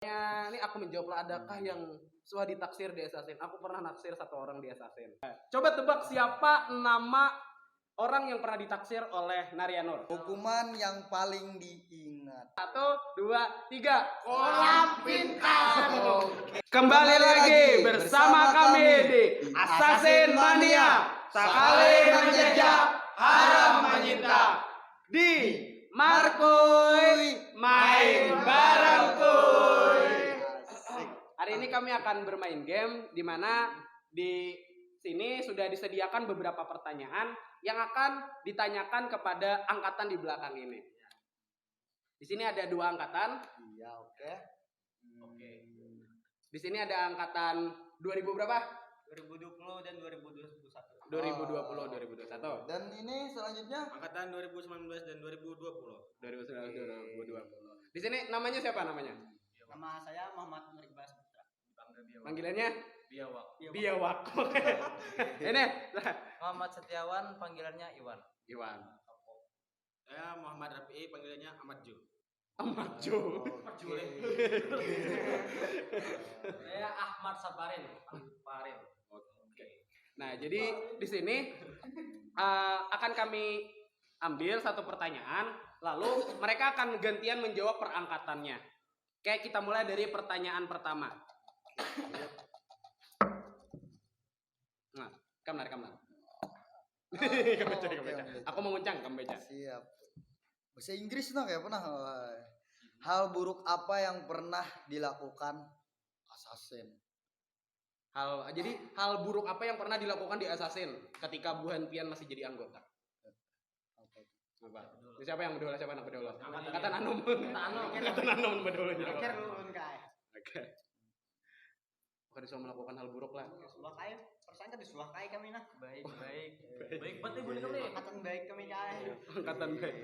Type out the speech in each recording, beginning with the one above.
Ini aku menjawab, adakah yang suka ditaksir di Assassin? Aku pernah naksir satu orang di Assassin. Coba tebak siapa nama orang yang pernah ditaksir oleh Naryanur. Hukuman yang paling diingat. 1, 2, 3. Kolam pintar. Kembali lagi bersama kami di Assassin Mania. Sekali menjejak, haram menyinta. Di Markuy main bareng kuy. Hari ini kami akan bermain game di mana di sini sudah disediakan beberapa pertanyaan yang akan ditanyakan kepada angkatan di belakang ini. Di sini ada 2 angkatan. Iya, oke. Oke. Di sini ada angkatan 2000 berapa? 2020 dan 2021. 2020, 2021. Dan ini selanjutnya Angkatan 2019 dan 2020. 2020. Di sini namanya siapa namanya? Nama saya Muhammad Nur Iqbal Putra. Panggilannya Biawak. Biawak. Ini Muhammad Setiawan, panggilannya Iwan. Iwan. Saya Muhammad Rafi'i, panggilannya Ahmad Jo. Ahmad Jo. Saya Ahmad Saparin. Parin. Nah, jadi di sini akan kami ambil satu pertanyaan, lalu mereka akan gantian menjawab per angkatannya. Kayak kita mulai dari pertanyaan pertama. Nah, kamar. Oke. Aku mau nguncang, kamu baca. Siap. Bahasa Inggris dong ya pernah. Hal buruk apa yang pernah dilakukan Assassin? Jadi hal buruk apa yang pernah dilakukan di Assassin ketika Bu Hanpian masih jadi anggota? Apa? Ini siapa yang berdua? Siapa yang berdua? Angkatan Anum. Angkatan Anum berdua. Oke. Bukan disuruh melakukan hal buruk lah. Sulakai, persangka di Sulakai kami nah. Baik. Baik banget ibu kami. Angkatan baik kami kai. Angkatan baik.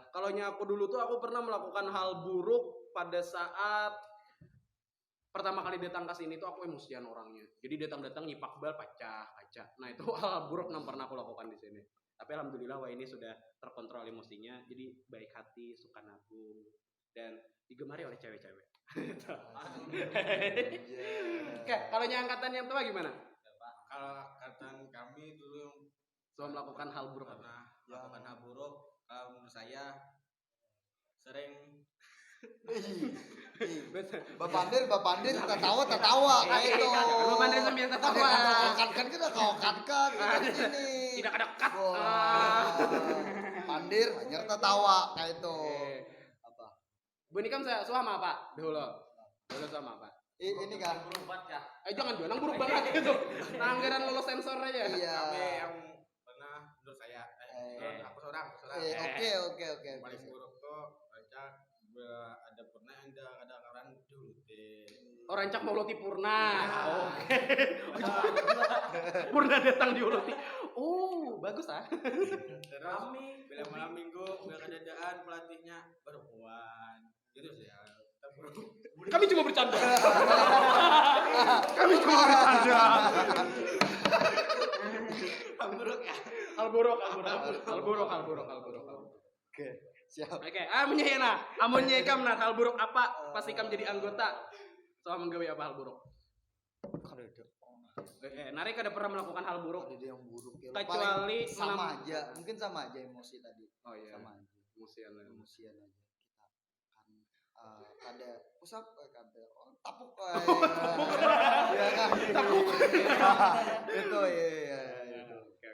Kalau aku dulu tuh aku pernah melakukan hal buruk pada saat pertama kali datang ke sini tuh aku emosian orangnya. Jadi datang nyipak bal kaca. Nah, itu hal buruk yang pernah aku lakukan di sini. Tapi alhamdulillah ini sudah terkontrol emosinya. Jadi baik hati, suka nabung dan digemari oleh cewek-cewek. Oke, kalau angkatan yang tua gimana? Kalau angkatan kami dulu Soal melakukan hal buruk apa? pernah melakukan hal buruk, kalau menurut saya sering Bapak Pandir tertawa kayak itu. Bapak Pandir sambil tertawa. Kan kita kau ini. Tidak ada cut. Pandir hanya tertawa kayak itu. Apa? Bu Nikam sama apa? Dulu sama apa? Ini kan. Berubah ya. Jangan jualan buruk banget gitu. Anggaran lolos sensor aja. Iya. kami yang pernah menurut saya aku seorang. Oke. Paling buruk tuh baca ada pernah ada orang dulu Oh, rancak mau Loti Purna. Oke. Purna datang di Loti. Oh, bagus ah. Terus bila malam minggu udah kedadaan pelatihnya perempuan gitu sih ya. Kami cuma bercanda. Hal buruk. Oke, siap. Oke, menyena. Amunnya ikam nah hal buruk apa pas ikam jadi anggota? Soal menggawe apa hal buruk? Narik ada pernah melakukan hal buruk? Ada yang buruk ya. Kecuali Paling sama aja, mungkin sama aja emosi tadi. Oh iya. Sama aja. Emosian Emosian aja kita kan kada usap kada tapuk ya kan itu ya Oke.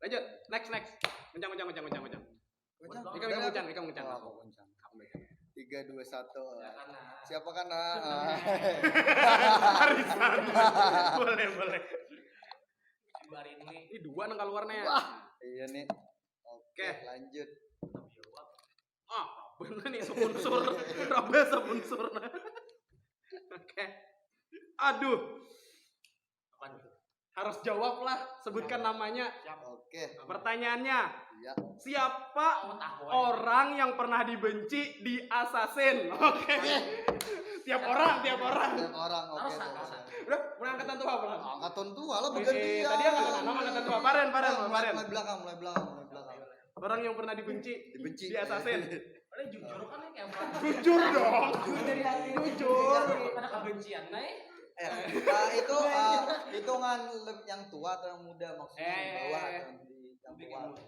Lanjut. Next. Kencang. Ikam kencang. aku kencang 3 2 1 Ya kan. siapa kan Arisan. Boleh. Hari ini Ini 2 nang keluarnya. iya nih oke lanjut Bener nih sponsor. Rabe sponsor. Oke. Aduh. Harus jawab lah, sebutkan namanya. oke Pertanyaannya, iya siapa orang yang pernah dibenci di Assassin? Oke. Tiap orang. oke Udah, mulai angkatan tua belum? angkatan tua lah bergantian Tadi angkatan tua. Paren. mulai belakang Orang yang pernah dibenci Dibenci. di Assassin. Padahal jujur kan nih kayak apa? Jujur dong. Dari hati Jujur. Ada kebencian nih. Itu hitungan yang tua atau yang muda maksudnya yang bawah atau yang tua.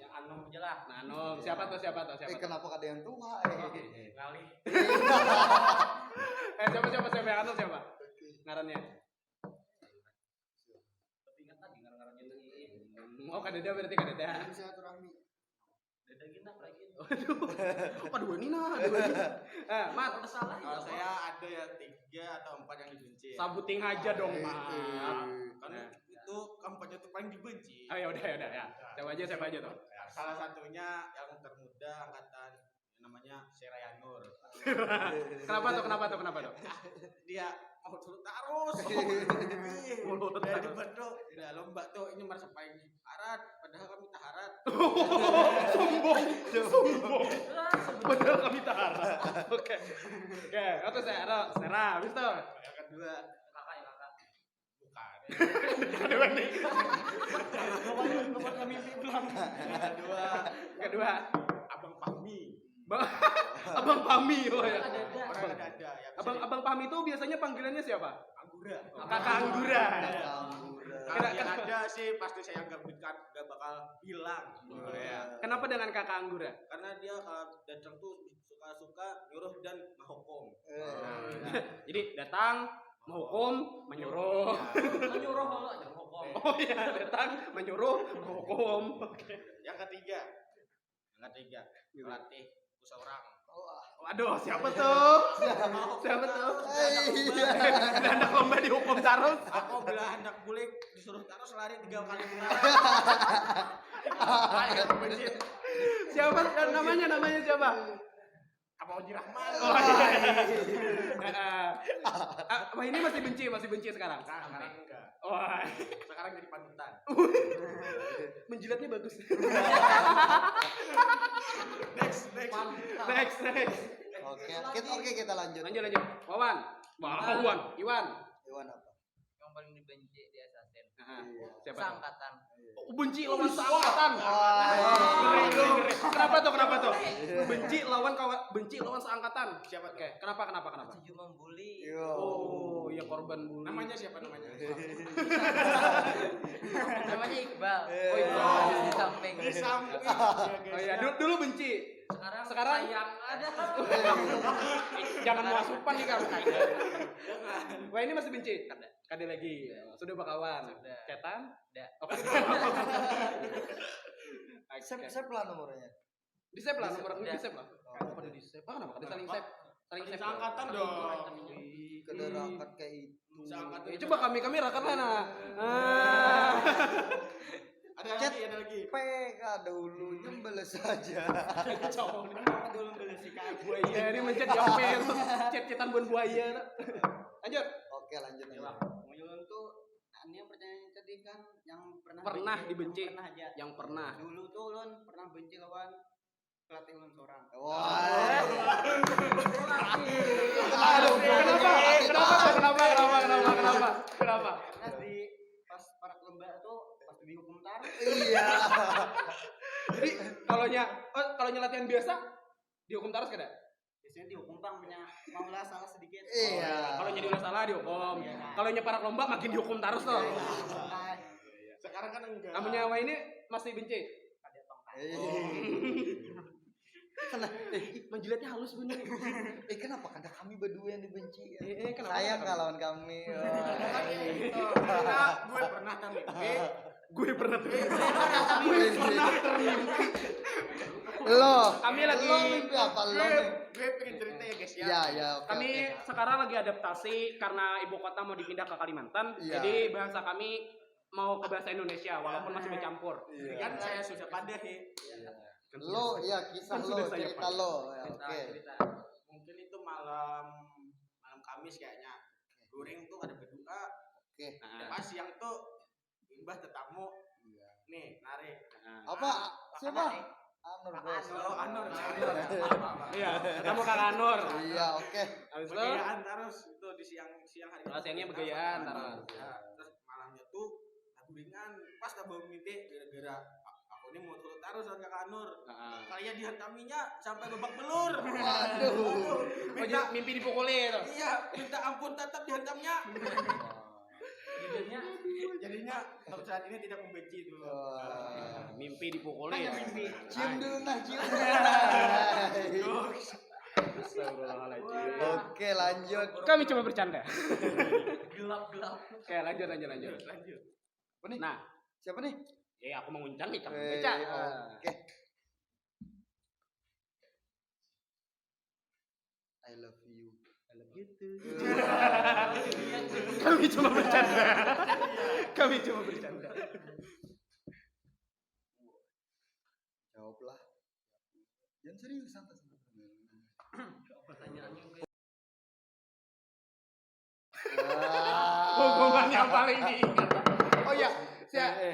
Yang anu aja lah. Nah, siapa tuh? Kenapa ada yang tua? Kali. Siapa yang anu siapa? Ngarannya. Tapi ingat tadi ngaran-ngarannya lagi. Oh, kadeda berarti kadeda. Beda gini lagi. Aduh, ini nah. Mat, Udah salah. Kalau saya ada ya 3 atau 4 yang dibenci. sabuting aja dong, Mat. Kan itu keempatnya tuh paling dibenci. Ah, ya udah ya. Siapa aja tuh? Salah satunya yang termuda angkatan namanya Serayanur. Kenapa tuh? Dia mau turun terus. Dari debat tuh, udah lomba tuh ini merasa paling harat, padahal kami tak harat. Sombong. Padahal kami tahan. Oke, atau Sera, habis tuh. Yang kedua, Kakak. bukan. Kedua nih. Bukan mimpi bilang. Kedua, Abang Fahmi. Abang Pami. Oh ya. Orang ada ya. Abang Pami itu biasanya panggilannya siapa? Anggura. Kakak Anggura. Kalau dia ada sih pasti saya nggak bakal bilang. Ya. Kenapa dengan Kakak Anggura? Karena dia kalau datang tuh suka nyuruh dan menghukum. Jadi datang, menghukum, menyuruh. Menyuruh kalau jangan ngomong. Oh iya, datang, menyuruh, menghukum. Yang ketiga, melatih seseorang. Waduh, siapa tuh? Siapa tuh? Anak lomba dihukum terus. Aku bila hendak bulik disuruh terus lari 3 kali Siapa namanya siapa? Apa Oji Rahman? Oh iya. Wah, ini masih benci sekarang. Sekarang enggak. Wah, Sekarang jadi panutan. menjilatnya bagus. Next. Next. Oke, kita lanjut. Lanjut. Wawan. Iwan. Iwan apa? Yang paling dibenci di assassin Siapa? seangkatan. Benci lawan seangkatan. Ngeri. Kenapa tuh? Benci lawan seangkatan. Siapa tuh? Oke, kenapa? Setuju membuli. Oh, ya korban bully. Namanya siapa namanya? Namanya Iqbal. Oh, Iqbal. Di samping. Di samping. Oh iya, dulu benci. Sekarang sayang ada. Jangan mau asupan nih kamu. Wah, ini masih benci. Kade lagi. Sudah bakawan. Sudah. Cetan? Udah. Oke. Saya pelan nomornya. Di save lah nomor Udah. di save lah. Kenapa di save? Kenapa? Ada saling save. Saling save. Seangkatan dong. Kedua angkat kayak itu. Seangkatan. Ya, coba kami rakat lah nah. Ada lagi. PK dulu nyembeles saja. Dulu beli si Buaya ini mencet jomel. Cet-cetan buan buaya. Lanjut. Oke, lanjut. Muyun tuh ini yang pertanyaan tadi kan yang Pernah dibenci. Pernah aja. Yang pernah. Dulu tuh Lon pernah benci lawan pelatih Lon seorang. Wah. Aduh, kenapa? Karena di pas para lomba tuh pas dihukum tar. Iya. Jadi kalau latihan biasa dihukum terus kada? Biasanya dihukum bang punya maulah salah sedikit. Iya. Kalau jadi ulah salah dihukum. Iya. Kalau nyeparak lomba makin dihukum terus tuh. Nah, Sekarang kan enggak. Namanya Wah ini masih benci. ada tongkat. Menjilatnya halus bener. Kenapa kada kami berdua yang dibenci? Kenapa? Sayang nggak lawan kami. Gue pernah tapi Gue pernah Lo. Kami lagi Lo mimpi apa lo? gue pengen cerita ya guys ya. Ya, oke. Kami sekarang lagi adaptasi karena ibu kota mau dipindah ke Kalimantan. Iya. Jadi bahasa kami mau ke bahasa Indonesia walaupun masih bercampur. Kan saya sudah pandai. Lo, ya kisah Kan lo, sudah saya cerita pandai. lo. Ya, oke. Mungkin itu malam Kamis kayaknya. Goreng tuh ada berdua. Oke. Pas siang tuh imbah tetamu. Nih, narik. Apa? Siapa? Anur, bos. Oh, Anur. Iya, ketemu Kak Anur. Iya, oke. Habis itu Begayaan terus itu di siang hari. Oh, siangnya begayaan terus. Ya, terus malamnya tuh taburingan pas tabung mimpi gara-gara aku ini mau turut taruh sama Kakak Nur. Heeh. Kalian dihantaminya sampai babak belur. Waduh. Oh, jadi mimpi dipukuli itu. Iya, minta ampun tetap dihantamnya. Jadinya Jadinya untuk saat ini tidak membenci dulu. Wah. Mimpi dipukuli. Hanya mimpi. Cium dulu nah, cium. Astagfirullahaladzim. Oke, lanjut. Kami cuma bercanda. gelap-gelap. Oke, lanjut. Apa nih? Nah, Siapa nih? aku mau nguncang nih, kamu Eh, baca. Oke. I love you. Kami cuma bercanda. Kami cuma bercanda. Jawablah. Jangan serius, santai. Pertanyaannya Hukuman yang paling diingat. Oh iya,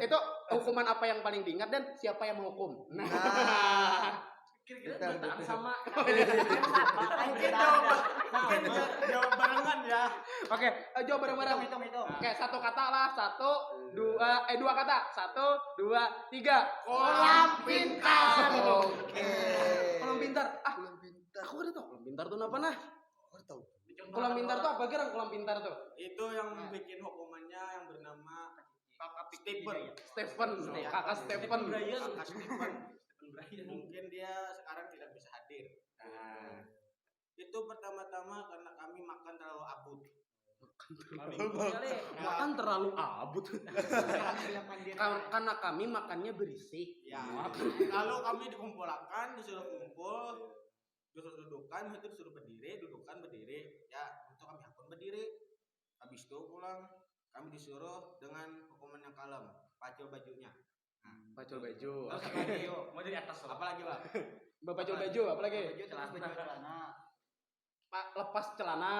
itu hukuman apa yang paling diingat dan siapa yang menghukum? Nah, kira-kira Bentar, bertahan bentar. sama Mungkin jawab barengan ya. oke, jawab bareng-bareng. Hitung. Oke, satu kata lah, dua kata, 1, 2, 3. Kolam pintar. Oke. Kolam pintar. Kolam pintar. Aku udah tahu kolam pintar tuh apa nah? Aku tahu. Kolam pintar tuh apa gerang kolam pintar tuh? Itu yang bikin hukumannya yang bernama Kakak Stephen. Stephen, kakak Stephen. Kakak Stephen. Mungkin dia sekarang tidak bisa hadir. Nah, Itu pertama-tama karena kami makan terlalu abut. makan terlalu abut. Karena kami makannya berisik. Ya. Lalu kami dikumpulkan, disuruh kumpul, disuruh dudukan, itu disuruh berdiri, dudukan berdiri. Ya, untuk kami pun berdiri. Habis itu pulang, kami disuruh dengan hukuman yang kalem, pacul bajunya. Pacul baju. Terus apa lagi? mau dari atas loh. Apa lagi, Pak? Pacul baju, apa lagi? Celana. Pak lepas celana.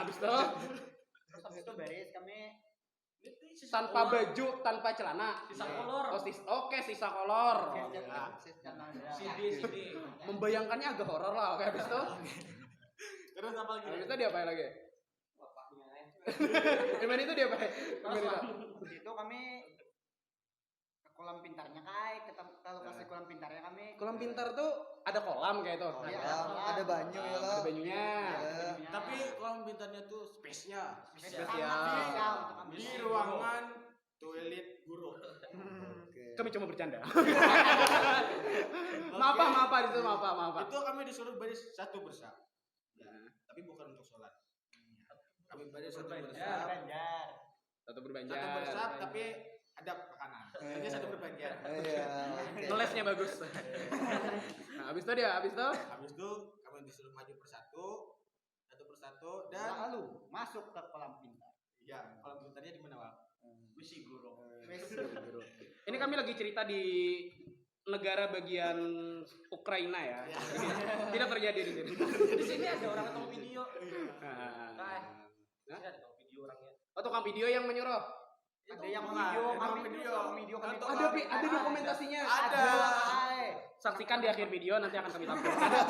Habis itu Terus habis itu beres kami tanpa baju, tanpa celana. Sisa kolor. Oke, sisa kolor. CD. Membayangkannya agak horor lah. Oke, habis itu. Terus apa lagi? Habis itu dia apa lagi? Gimana itu dia apa? Waktu itu kami ke kolam pintarnya kalau kasih kolam pintarnya kami Kolam pintar tuh ada kolam kayak itu. Iya, Ada banyu ya lah. Ada banyunya. Tapi kolam pintarnya tuh space-nya spesial untuk kami di ruangan toilet guru. Oke. Kami cuma bercanda. Maaf itu maaf. Itu kami disuruh baris satu bersab. Ya, tapi bukan untuk sholat. Kami baris satu bersab. Banjar Satu Satu berbanjar. bersab tapi ada makanan. Jadi satu berbanjar. Iya. Oke. Ngelesnya bagus. Nah, habis itu Habis itu kami disuruh maju persatu dan lalu masuk ke kolam pintar ya, kolam pintarnya di mana, Pak? Wisi guru. ini kami lagi cerita di negara bagian Ukraina ya. Tidak terjadi di sini. Di sini ada orang atau video. Nah, Di sini ada tukang video orangnya. oh, tukang video yang menyuruh. ada yang Enggak, video kami Ada dokumentasinya. Ada. Saksikan di akhir video, nanti akan kami tampilkan. Ada.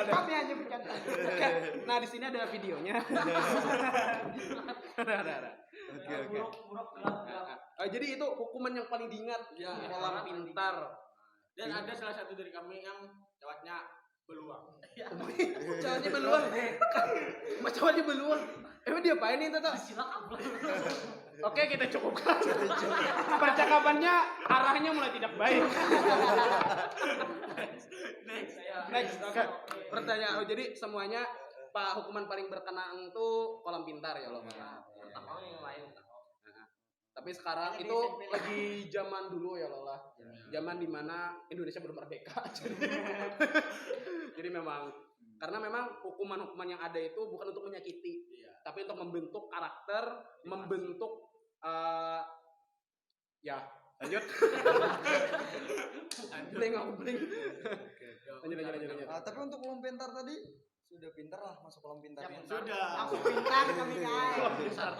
kami hanya bercanda Nah, di sini ada videonya. Ada. Oke. Buruk gelap. Jadi itu hukuman yang paling diingat. Ya. Kolam pintar. Dan ada salah satu dari kami yang ceweknya beluang. Cowoknya beluang. Mas cowoknya beluang. Emang dia apain nih Tata? Silakan. Oke, kita cukupkan. Percakapannya arahnya mulai tidak baik. Next. Oke. Pertanyaan. Oh, jadi semuanya Pak hukuman paling berkenaan tuh kolam pintar ya loh. Pertama yang lain. Tapi sekarang itu lagi zaman dulu ya Lola. Zaman dimana Indonesia belum merdeka. Jadi memang karena memang hukuman-hukuman yang ada itu bukan untuk menyakiti, tapi untuk membentuk karakter, membentuk ya lanjut. Bling. Lanjut. Tapi untuk kolam pintar tadi sudah pintar lah masuk kolam pintarnya. Sudah. langsung pintar kami guys Pintar.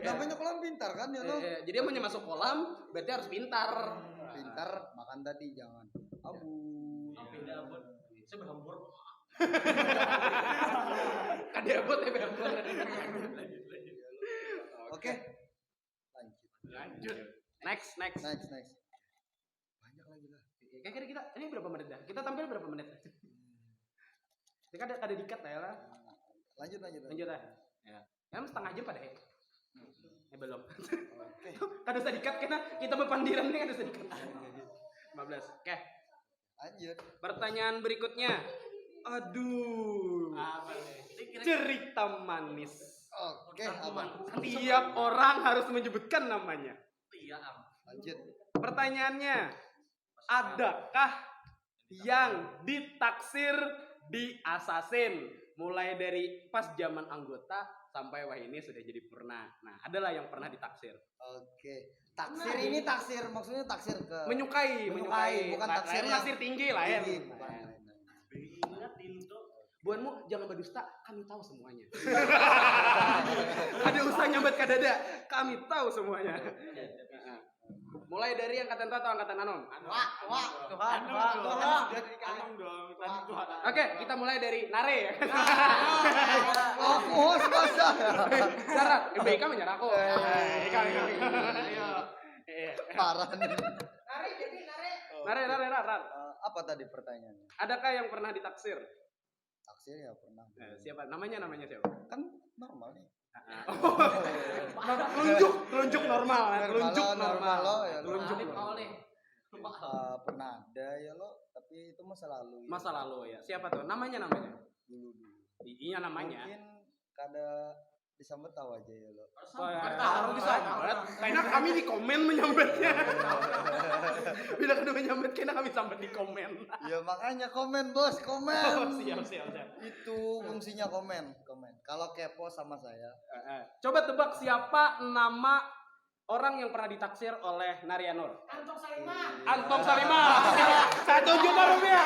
Namanya kolam pintar kan ya lo? Jadi yang masuk kolam berarti harus pintar. Pintar makan tadi jangan abu. Pindah buat saya berhambur. Ada abot ya bener. Oke. Lanjut. Lanjut. Next. Next. Banyak lagi lah. Kira-kira kita ini berapa menit dah? Kita tampil berapa menit? Kita ada dikat lah. Lanjut. Lanjut lah. Ya. Kan setengah jam pada belum. Oke. Kada usah dikat karena kita berpandiran nih kada usah dikat. 15. Oke. Lanjut. Pertanyaan berikutnya. Aduh. Apa nih? Cerita manis. Oke, apa? Setiap orang harus menyebutkan namanya. Iya, Am. Lanjut. Pertanyaannya, adakah yang ditaksir di Assassin? Mulai dari pas zaman anggota sampai wah ini sudah jadi purna. Nah, adalah yang pernah ditaksir. Oke. Taksir ini taksir maksudnya taksir ke Menyukai, bukan taksir yang taksir tinggi lah ya. tinggi. Ingetin tuh. Buanmu jangan berdusta, kami tahu semuanya. Ada usah nyambat ke dada, kami tahu semuanya. Mulai dari angkatan tua atau angkatan anom? Anom dong. Tadi Tuhan. Oke, kita mulai dari Nare ya. Aku host masa. Zara, BK menyerah aku. Ayo. Parah nih. Nare. Apa tadi pertanyaannya? Adakah yang pernah ditaksir? Taksir ya pernah. Siapa? Namanya siapa? Kan normal nih. Telunjuk normal. Normal, ya, Telunjuk Alif normal. oleh. Pernah ada ya lo, tapi itu masa lalu. Ya. Masa lalu ya. Siapa tuh? Namanya? Dulu. Iya namanya. Mungkin kada disambut tahu aja ya lo. Harus disambat. Karena kami di komen menyambatnya. Bila kedua menyambat, karena kami sambat di komen. Ya makanya komen bos, komen. Siap. Itu fungsinya komen. Kalau kepo sama saya. Coba tebak siapa nama orang yang pernah ditaksir oleh Narianur? Anton Salimah. 1 juta rupiah.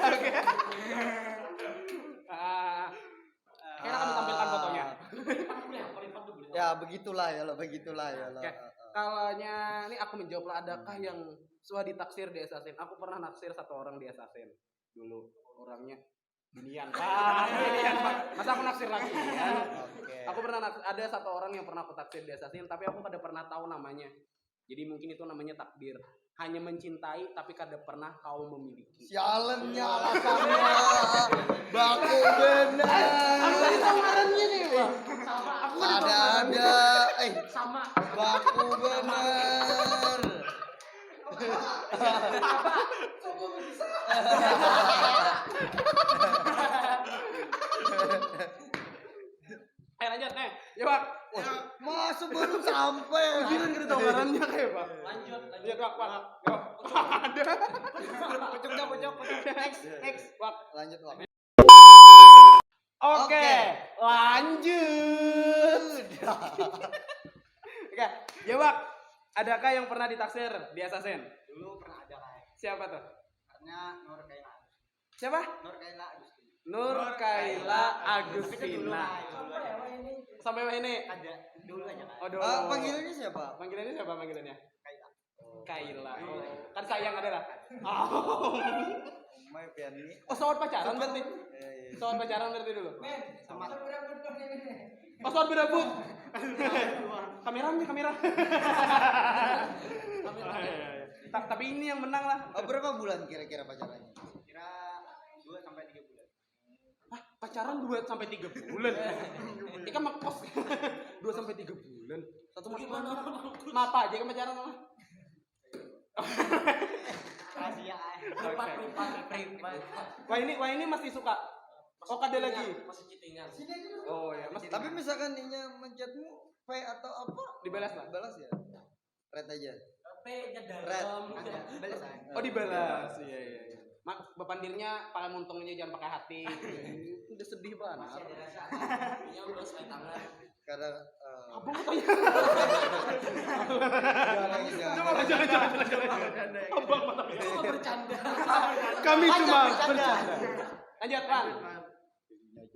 Oke. Kayaknya kami tampilkan fotonya. Ya begitulah ya lo. Oke. Kalaunya ini aku menjawab lah, adakah yang sudah ditaksir di Assassin? Aku pernah naksir satu orang di Assassin dulu. Orangnya Binian Pak. Masa aku naksir lagi ya? Oke. Aku pernah ada satu orang yang pernah aku taksir di Assassin, tapi aku kada pernah tahu namanya. Jadi mungkin itu namanya takdir. Hanya mencintai tapi kada pernah kau memiliki. Sialannya alasannya. Baku bener. Aku tadi tahu ngarannya nih, Pak. Aku Ada. Sama. Baku bener. lanjut nih. Yuk, Masa baru sampai. Bilang kita tahu ngarannya kayak, Pak. Lanjut. Yuk, Pak. Yuk. Ada. Pojok. Next. Pak. Lanjut. Oke, lanjut. Oke, ya Pak. Adakah yang pernah ditaksir di Assassin? Dulu pernah ada kayak. Siapa tuh? Karena Nur Kaila. Siapa? Nur Kaila Agustin. Nur Kaila Agustina. Sampai ini Ada dulu aja kan. Oh, dulu. Panggilannya siapa? Panggilannya siapa panggilannya? Kaila. Kaila. Oh. Kan sayang adalah. Oh. Mai Piani. Oh, soal pacaran berarti. Soal pacaran berarti dulu. Sama Oh, soal berebut. Kamera. Tapi ini yang menang lah. Berapa bulan kira-kira pacarannya? kira 2 sampai 3 bulan. Pacaran 2 sampai 3 bulan. Ikan mah kos. 2 sampai 3 bulan. Satu gimana? Apa aja kan pacaran mah? Rahasia. Privat. Wah ini masih suka. Oh, ada lagi. Masih citingan. Oh ya, masih. Tapi misalkan inya mencetmu P atau apa? Dibalas lah. Balas ya. Red aja. P-nya Red. dalam. Balas aja. Oh, dibalas. Iya. Mak, bepandirnya pakai muntungnya jangan pakai hati. Udah sedih banget. Masih ada rasa. Yang udah selai tangan. Karena Abang tanya. Jangan. Abang mata. Cuma bercanda. Kami cuma bercanda. Lanjut, Pan.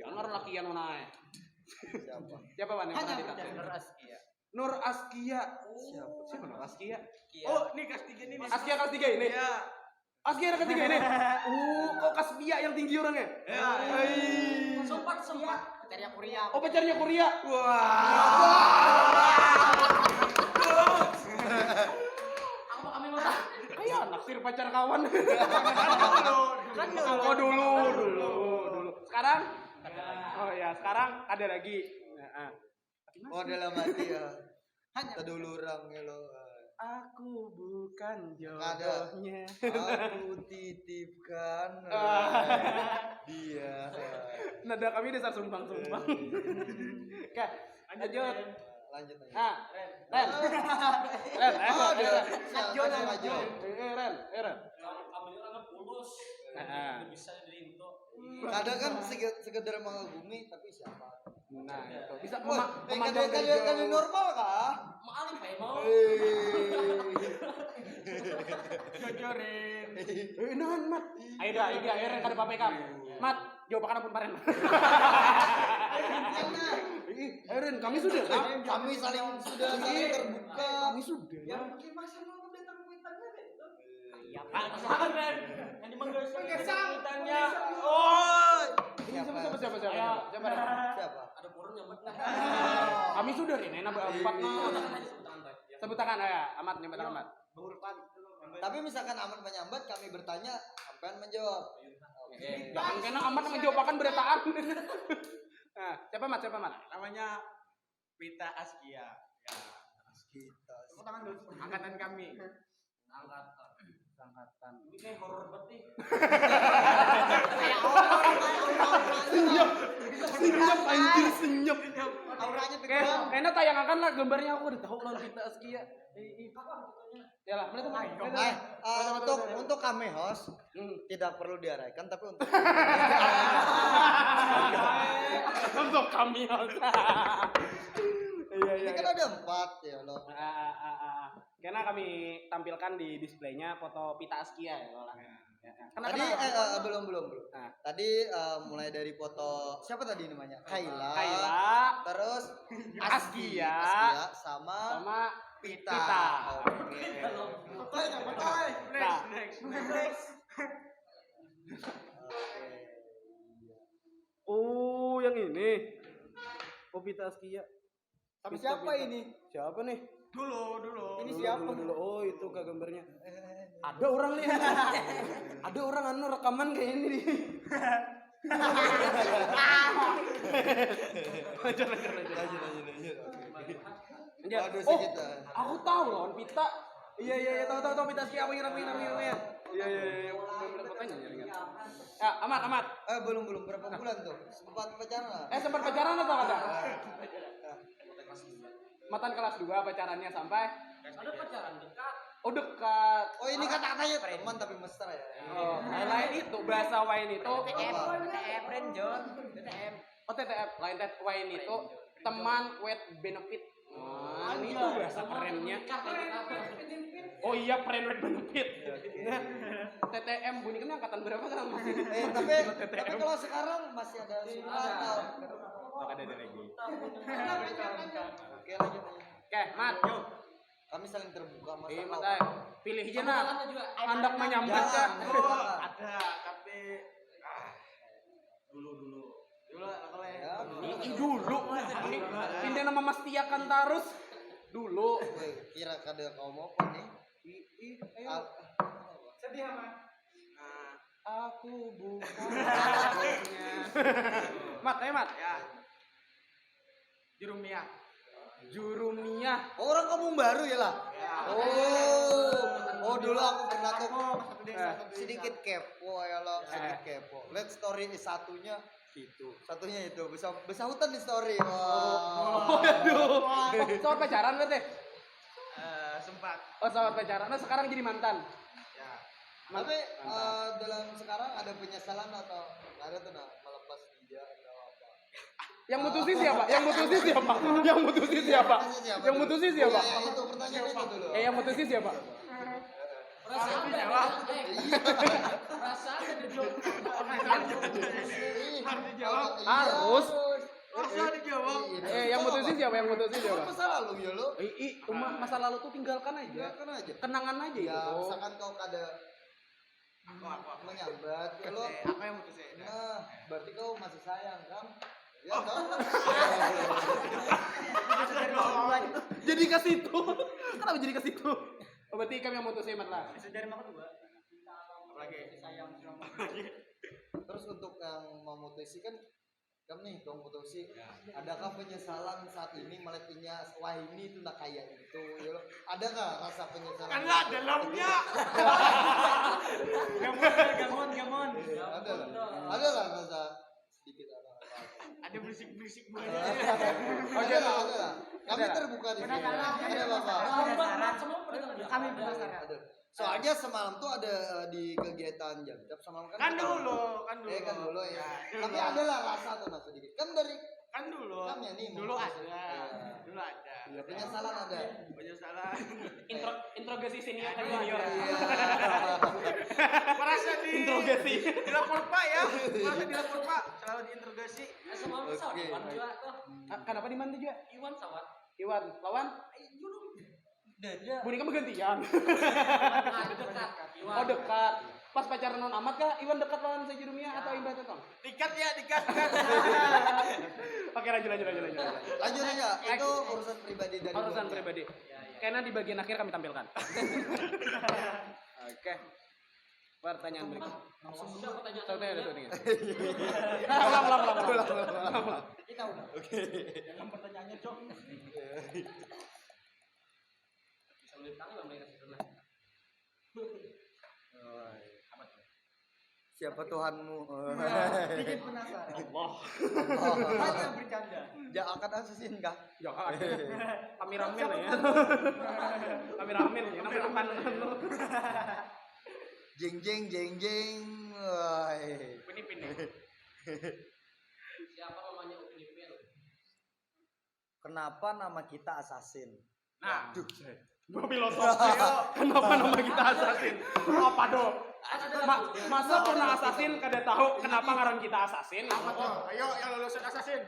Jangan lakian mana. siapa? Siapa, Pan? Yang pernah ditaksir? Nur Askia. Nur Askia. Siapa? Siapa Nur Askia? Kia. Oh, ini kelas 3 nih. Askia kelas 3 ini. Iya. Askia yang ketiga ini. Kok Kaspia yang tinggi orangnya? Hai. Sempat. Cari Korea. Oh, pacarnya Korea. Wah. Apa kami mata? Ayo, naksir pacar kawan. Kan dulu. Oh, dulu. Sekarang? Oh ya, sekarang ada lagi. Nah, Oh dalam hati ya. Kedulurang ya lo. aku bukan Ada. jodohnya. Aku titipkan dia. Nada kami dasar sumbang-sumbang. Oke, lanjut. Lanjut aja. Nah, Ren. Oh, Ren. Rajo. Ren. Kami ini kan pulus. Nah. Bisa dari itu. Kadang kan sekedar mengagumi tapi siapa? Nah, itu bisa Kadang normal kah? Mau alih Pak mau. Jojorin. Nahan, Mat. Ayo dah, Ren kada pape kam. Mat, jawab akan pun paren. Ren, kami sudah. Kami saling terbuka. Kami sudah. Yang pakai masa mau datang kuitannya deh. Ya Pak, masalah kan. Yang dimanggil kuitannya. Oh. Siapa? Siapa? Siapa? Ada burung yang mati. Kami sudah Ren, enak berempat Sebut nah. tangan aja, sebut tangan. Sebut tangan ya, Amat nyambat Amat. Tapi misalkan amat menyambat kami bertanya, sampean menjawab. Jangan kena Amat menjawab akan berataan. Nah, siapa Mat? Namanya Pita Askia. Ya. Kita. Tepuk tangan dulu. Angkatan kami. Angkatan. Ini kayak horor banget nih. Senyum. Auranya Oke, tegang. kayaknya tayangan lah gambarnya aku udah tahu lawan Pita Askia. Ya lah, mulai tuh. Untuk kami host tidak perlu diarahkan tapi untuk Untuk kami. Iya. ini kan ada 4 ya lo. Karena kami tampilkan di displaynya foto Pita Askia ya lo lah. Tadi belum. Nah. Tadi mulai dari foto siapa tadi namanya? Kaila. Terus Askia sama Pita. Oke. Next. Oh, yang ini. Oh, Pita Askia. Tapi Pita. siapa ini? Siapa nih? Dulu. Ini siapa? Dulu. Oh, itu kak gambarnya. Ada orang nih. Ada orang rekaman kayak ini nih. Lanjut. Waduh, Oh, segitu. aku tahu lawan Pita. Iya, tahu Pita Askia apa Iya. Makanya ingat. Ya, Amat. Belum berapa bulan tuh? Sempat pacaran. Sempat pacaran atau ada? Matan kelas 2 pacarannya sampai Ada pacaran dekat. oh dekat. Oh, ini kata-katanya teman tapi mesra ya. Oh, lain itu bahasa wine itu TTM Ren John. TTM. oh TTF lain wine itu teman with benefit. Wah, ini tuh bahasa kerennya. Oh iya, friend with benefit. TTM bunyi kan angkatan berapa kan masih? Tapi kalau sekarang masih ada surat Ada lagi. Oke, lanjut. Oke, Mat. Kami saling terbuka Iya, masalah. Mat. Pilih aja nah. juga. Hendak menyambat Ya. kan. Ada, tapi dulu. Kalau Ya, Ini dulu. Ini pindah nama Mas Tiakan terus. Dulu. Woi, kira kada kau mau apa nih? Sedih amat. Aku bukan. Mat. ya. Jurumia. Orang kampung baru ya lah. Ya. Oh dulu aku pernah tuh sedikit kepo ya lo, sedikit kepo. Let's story ini satunya itu besahutan di story. Oh, aduh. Soal pacaran berarti? Sempat. Oh, soal pacaran. Nah, sekarang jadi mantan. Ya. Tapi dalam sekarang ada penyesalan atau ada tuh melepas dia atau apa? Yang mutusin siapa? Yang mutusin siapa? Yang mutusin siapa? Yang mutusin siapa? Ya, itu pertanyaan itu dulu. Yang mutusin siapa? Perasaan jawab. Perasaan ada jodoh. Harus. Harusnya dijawab. Yang mutusin siapa? Yang mutusin siapa? Masa lalu ya lo? Masa lalu tuh tinggalkan aja. Kan aja. Kenangan aja Ya, itu. misalkan kau kada Aku. menyambat kalau Aku yang mutusin. nah berarti kau masih sayang kan ya kan Jadi ke situ. Kenapa jadi ke situ? Oh, berarti kami yang mutusin Mat lah. Dari maka tuh, Mbak. Apalagi? Sayang sama. terus untuk yang memutusi kan kamu nih kau mutusi adakah penyesalan saat ini melihatnya wah ini tuh nak kayak itu ya loh. Adakah rasa penyesalan Kan lah dalamnya. Gamon. ada lah rasa sedikit Ada berisik-berisik gue. ada lah kami terbuka di sini ada bapak Kami penasaran. ada soalnya semalam tuh ada di kegiatan jam semalam Kan kita- dulu. kan dulu ya tapi ada lah rasa tuh nah sedikit kan dari Kan dulu. Kami ya nih, Dulu memutuskan. ada. Dulu ada. ya, penyesalan ada Penyesalan. Interogasi senior ke junior. iya Merasa di Interogasi. dilapor Pak ya. Merasa dilapor Pak. Selalu diinterogasi. Semalam sawat Oke. Iwan juga tuh. Kenapa di mana juga? Iwan sawat. Iwan lawan Dada. boneka bergantian. Dekat. Iwan. Oh dekat. Pas pacaran non amat kah Iwan dekat lawan saya Jurumia atau Imbah Tetong? Dikat ya, dikat. Oke lanjut. lanjut aja itu urusan pribadi dari Urusan keluarga. pribadi. Karena di bagian akhir kami tampilkan. Oke. Pertanyaan berikut. Siapa tanya? Ulang. Kita udah. Yang pertanyaannya, Cok. Bisa melihat tangan nggak mereka sebenarnya? siapa Tuhanmu Bikin penasaran. Allah. Hanya bercanda. ya akan asasin kah Jangan. Kami ramen ya. Kami ramen ya. Namanya makan lu. jeng wah Pini. Siapa namanya Upin Ipin? kenapa nama kita assassin Nah, gue filosofi. Kenapa nama kita assassin? Apa dong? Masa pernah assassin kada tahu kenapa ngaran kita assassin? Apa tuh? Ayo yang lulusan assassin.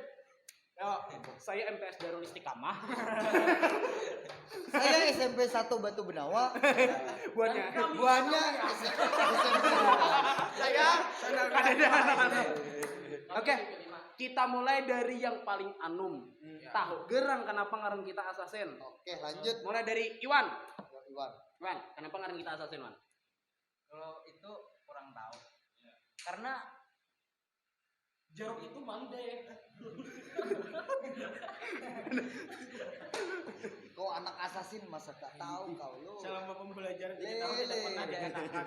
Yo, saya MTS Darul Istiqamah. saya SMP 1 Batu Benawa Buatnya. buahnya SMP Saya Ada anak-anak. Oke, kita mulai dari yang paling anum. Tahu gerang kenapa ngaran kita assassin? oke lanjut Mulai dari Iwan. Iwan Kenapa ngaran kita assassin, Wan? Kalau itu kurang tahu. Karena Jeruk itu mandek. kau anak assassin masa gak tahu kau lu selama pembelajaran 3 tahun tidak pernah Lele. dikenakan.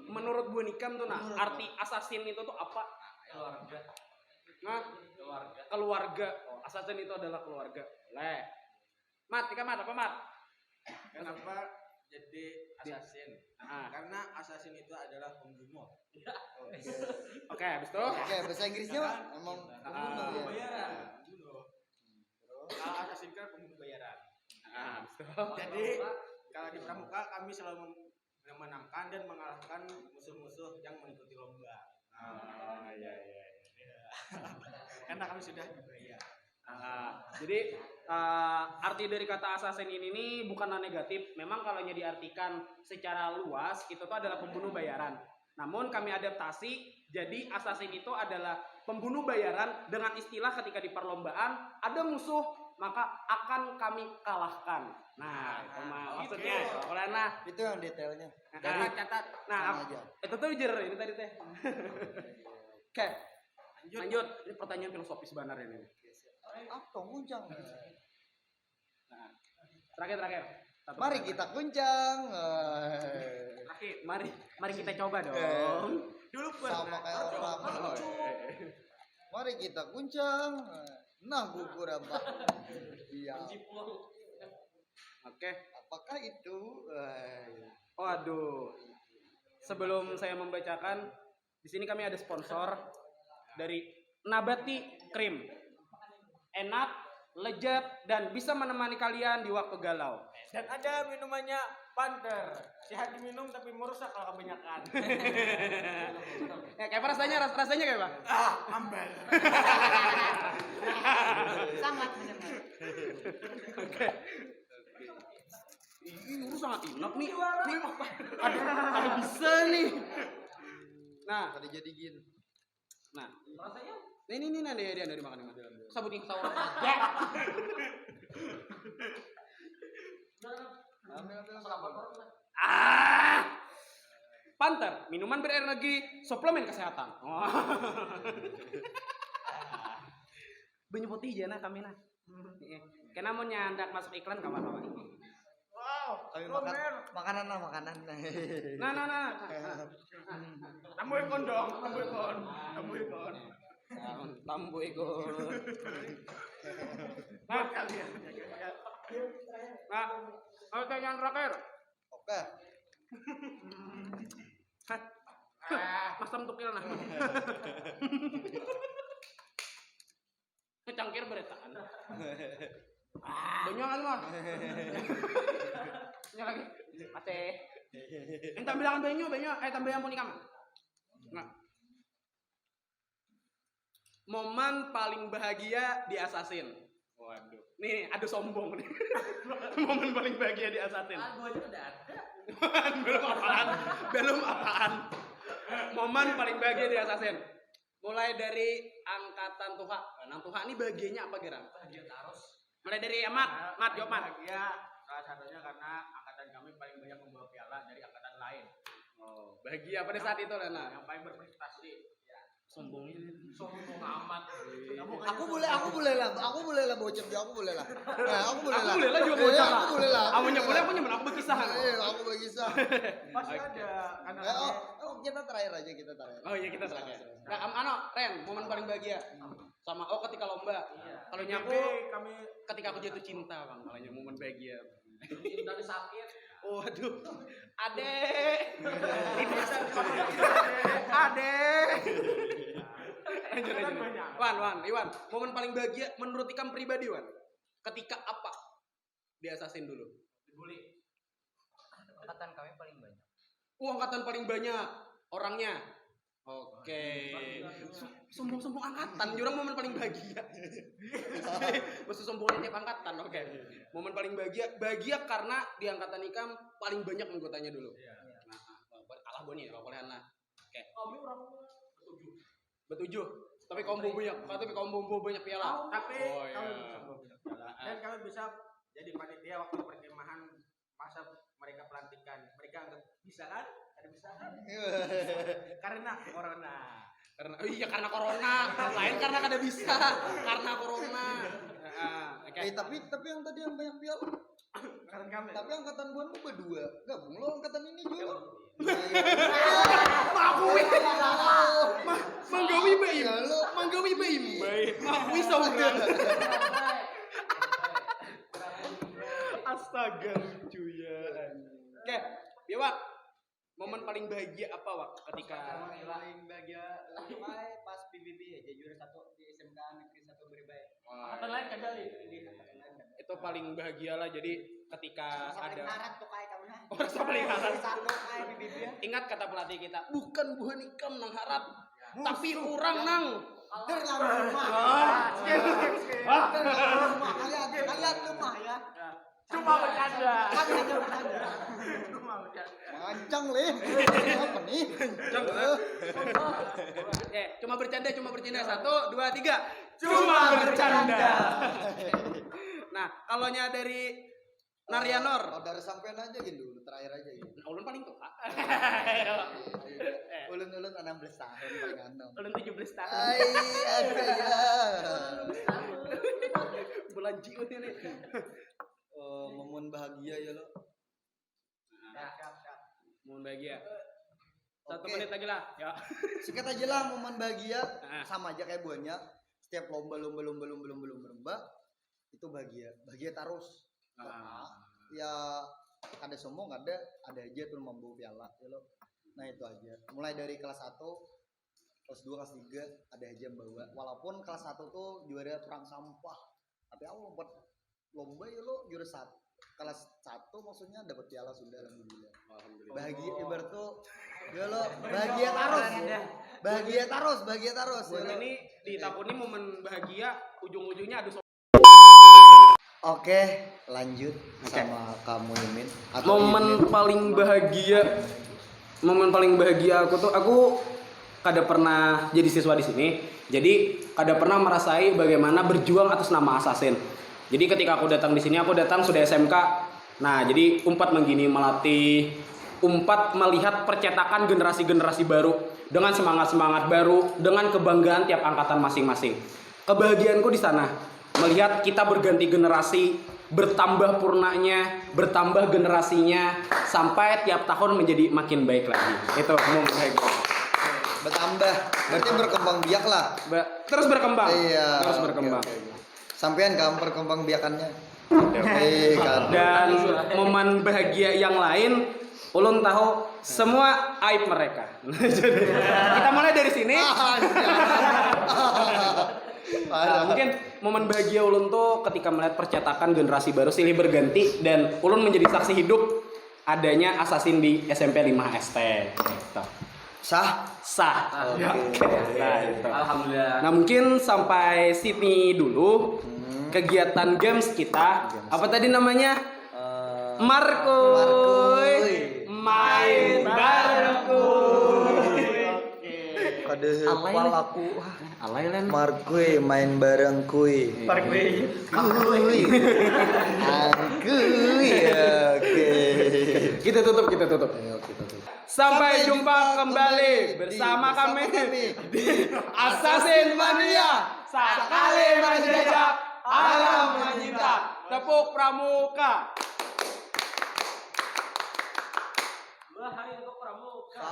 Menurut Bu Nikam tuh nah, arti assassin itu tuh apa? Keluarga. Nah, Keluarga. keluarga. Assassin itu adalah keluarga. Boleh. Mat, Tika Mat, apa Mat? Kenapa jadi assassin? Nah, Karena assassin itu adalah pembunuh. oke, habis itu. oke bahasa Inggrisnya Pak emang pembunuh ya Bayaran. Pembunuh. Kalau assassin kan pembunuh bayaran. Nah, habis itu. Jadi kalau di pramuka kami selalu memenangkan dan mengalahkan musuh-musuh yang mengikuti lomba. Iya. Karena kami sudah dibayar. Jadi arti dari kata assassin ini nih bukanlah negatif. Memang kalau diartikan secara luas itu tuh adalah pembunuh bayaran. Namun kami adaptasi jadi assassin itu adalah pembunuh bayaran dengan istilah ketika di perlombaan ada musuh maka akan kami kalahkan. Nah, itu mah maksudnya. Oleh nah, itu yang detailnya Catat. nah sama aja itu tuh jer ini tadi teh. Oke, lanjut. Ini pertanyaan filosofis benar ini. apa guncang Terakhir. Satu mari pertanyaan. kita guncang Terakhir, mari kita coba dong. Dulu sama kayak orang mari kita guncang nah gugur apa iya Oke. apakah itu Waduh. Sebelum saya membacakan, di sini kami ada sponsor dari Nabati Krim. Enak, lezat dan bisa menemani kalian di waktu galau. Dan ada minumannya Panther. Sehat diminum tapi merusak kalau kebanyakan. Ya, kayak apa rasanya? Rasanya kayak apa? Amber. Sangat benar. Oke. Ih, urus sangat inap nih. Nih, ada bisa nih. Nah, Tadi jadi gini. nah. Rasanya Nih, nah dia dari makan nih. Sabutin sahur. Panter, minuman berenergi, suplemen kesehatan. Oh. Banyu putih jana kami nah. Kena mau nyandak masuk iklan kawan-kawan. Kami makanan. Nah. Tambu ikon dong, tambu ikon. Tambu ikon. Buat kalian. Nah, pertanyaan terakhir. Oke. Mas tukil nah. Kecangkir beretaan. Banyak kan mah. Ini lagi. Mate. Entah bilangan banyak. Tambah yang punya kamu. Nah. Momen paling bahagia di Assassin. Waduh. Nih, aduh sombong nih. Momen paling bahagia di Assassin. gua aja udah ada. Belum apaan. Momen paling bahagia di Assassin. Mulai dari angkatan Tuha. Nah, Tuha ini bahagianya apa kira? Bahagia terus. Mulai dari Mat, jawab Mat. Bahagia salah satunya karena angkatan kami paling banyak membawa piala dari angkatan lain. Oh, bahagia pada saat itu Lena. Yang paling berprestasi. Sombongnya. Sombong amat. Aku boleh lah bocor dia, aku boleh lah. Nah, aku boleh lah. Aku boleh lah juga bocor lah. Aku boleh lah. Awalnya boleh, aku nyemen aku berkisah. Aku berkisah. Pasti ada karena Kita terakhir aja. Oh iya kita terakhir. Nah, Ren, momen paling bahagia. Sama ketika lomba. Kalau nyaku kami ketika aku jatuh cinta, Bang. Kalau momen bahagia. Cinta di sakit. Oh, aduh. Adek. Iwan, momen paling bahagia menurut Ikam pribadi, Wan. Ketika apa? Diasasin dulu. Dibully. Angkatan kami paling banyak. Angkatan paling banyak orangnya. Oke. Sombong-sombong angkatan, jurang momen paling bahagia. Maksud sombongnya tiap angkatan, oke. Momen paling bahagia karena di angkatan Ikam paling banyak anggotanya dulu. Nah, kalah boni ya, kalau kalian nah. Oke. Kami orang Betujuh. Tapi kaum bobo banyak piala. tapi Oh, kami iya. bisa membawa piala. Dan kami bisa jadi panitia waktu perkemahan masa mereka pelantikan. Mereka anggap bisa kan? Ada bisa kan? Karena corona. Karena corona. Lain karena kada bisa. Karena corona. Oke. Tapi yang tadi yang banyak piala. Karena kami. Tapi angkatan buan lu berdua. Gabung lo angkatan ini juga. Manggawi baim. Manggawi saudara. Astaga lucu ya. Oke, ya Wak. Momen paling bahagia apa Wak ketika paling bahagia pas PBB ya juara 1 di SMK Negeri 1 Beribai. angkatan lain kan dari itu paling bahagia lah jadi ketika Paling ada harap tuh kayak kamu nah. Rasa paling harap. Satu kayak PBB ya. ingat kata pelatih kita bukan buhan ikam nang harap tapi orang nang Terlalu lemah. Kalian lemah ya. Cuma bercanda. Kalian bercanda. Mancang leh. Apa nih? Cuma bercanda 1, 2, 3 cuma bercanda. Nah kalau nya dari Naryanor Dari sampean aja gitu, terakhir aja gitu. ulun paling tua Ulun 16 tahun paling anom. ulun 17 tahun Ada ya. bulan Juni nih Momen bahagia ya lo. momen bahagia 1 Oke. menit lagi lah ya. Sikat aja lah momen bahagia. Ah. Sama aja kayak buahnya. Setiap lomba itu bahagia terus. Ya ada sombong ada aja tuh membawa piala ya lo. Nah itu aja. Mulai dari kelas 1, kelas 2, kelas 3 ada aja yang bawa. Walaupun kelas 1 tuh juara perang sampah. Tapi aku lomba ya lo juara 1. Kelas 1 maksudnya dapat piala sudah alhamdulillah. Bahagia ibarat tuh ya lo bahagia terus. Buat ini di tahun ini momen bahagia ujung-ujungnya adu Oke, lanjut sama kamu Yumin. Momen paling bahagia aku kada pernah jadi siswa di sini. Jadi kada pernah merasai bagaimana berjuang atas nama Assassin. Jadi ketika aku datang di sini, aku datang sudah SMK. Nah, jadi Umpat menggini melatih, Umpat melihat percetakan generasi-generasi baru dengan semangat-semangat baru, dengan kebanggaan tiap angkatan masing-masing. Kebahagiaanku di sana melihat kita berganti generasi, bertambah purnanya, bertambah generasinya, sampai tiap tahun menjadi makin baik lagi. Itu momen bahagia. Bertambah, berarti berkembang biak lah. Terus berkembang. Iya. Terus berkembang. Oke. Sampean kamu perkembang biakannya. Kan. Dan momen bahagia yang lain, ulun tahu semua aib mereka. Jadi, kita mulai dari sini. Nah, mungkin momen bahagia ulun tuh ketika melihat percetakan generasi baru silih berganti dan ulun menjadi saksi hidup adanya Assassin di SMP 5 ST. Gitu. Sah. Oke. Nah, itu. Alhamdulillah. Nah, mungkin sampai sini dulu kegiatan games kita. Apa tadi namanya? Markuy. Main barengkuy. Kade hafal aku. Alay lan. Markuy main bareng kuy. Kuy. Kuy. Oke. Kita tutup. Ayo kita tutup. Sampai jumpa kembali bersama kami di Assassin Mania. Sakali menjajah, alam mencinta. Tepuk pramuka.